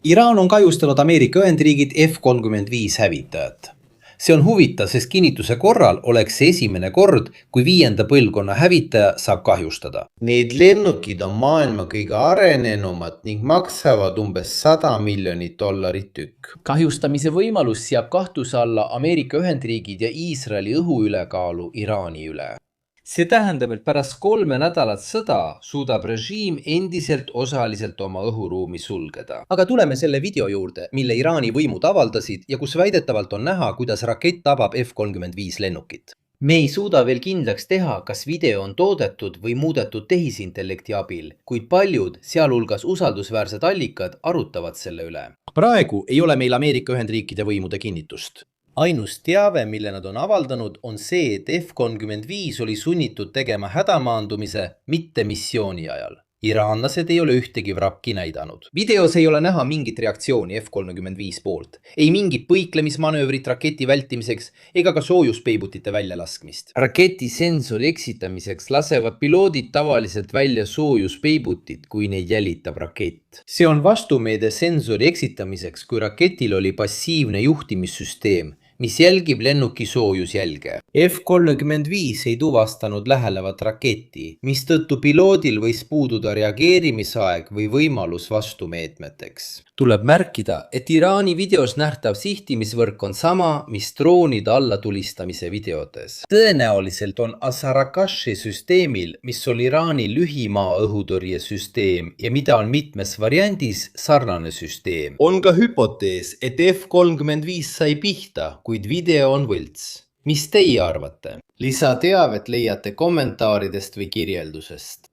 Iraan on kahjustanud Ameerika Ühendriigid F-35 hävitajat. See on huvitav, sest kinnituse korral oleks see esimene kord, kui 5. põlvkonna hävitaja saab kahjustada. Need lennukid on maailma kõige arenenumad ning maksavad umbes $100 miljonit tükk. Kahjustamise võimalus seab kahtluse alla Ameerika Ühendriigid ja Iisraeli õhuülekaalu Iraani üle. See tähendab, et pärast 3 nädalat sõda suudab režiim endiselt osaliselt oma õhuruumi sulgeda. Aga tuleme selle video juurde, mille Iraani võimud avaldasid ja kus väidetavalt on näha, kuidas rakett tabab F-35 lennukit. Me ei suuda veel kindlaks teha, kas video on toodetud või muudetud tehisintellekti abil, kuid paljud, sealhulgas usaldusväärsed allikad, arutavad selle üle. Praegu ei ole meil Ameerika Ühendriikide võimude kinnitust. Ainus teave, mille nad on avaldanud, on see, et F-35 oli sunnitud tegema hädamaandumise mitte missiooni ajal. Iraanlased ei ole ühtegi vrakki näidanud. Videos ei ole näha mingit reaktsiooni F-35 poolt. Ei mingit põiklemismanöövrit raketi vältimiseks ega ka soojuspeibutite väljalaskmist. Raketi sensori eksitamiseks lasevad piloodid tavaliselt välja soojuspeibutit, kui neid jälitab rakett. See on vastumeede sensori eksitamiseks, kui raketil oli passiivne juhtimissüsteem, mis jälgib lennuki soojusjälge. F-35 ei tuvastanud lähelevat raketti, mistõttu piloodil võis puududa reageerimisaeg või võimalus vastumeetmeteks. Tuleb märkida, et Iraani videos nähtav sihtimisvõrk on sama, mis droonide allatulistamise videotes. Tõenäoliselt on Azarakashi süsteemil, mis on Iraani lühimaa õhutõrjesüsteem ja mida on mitmes variandis sarnane süsteem. On ka hüpotees, et F-35 sai pihta, kuid video on võlts. Mis teie arvate? Lisateavet leiate kommentaaridest või kirjeldusest.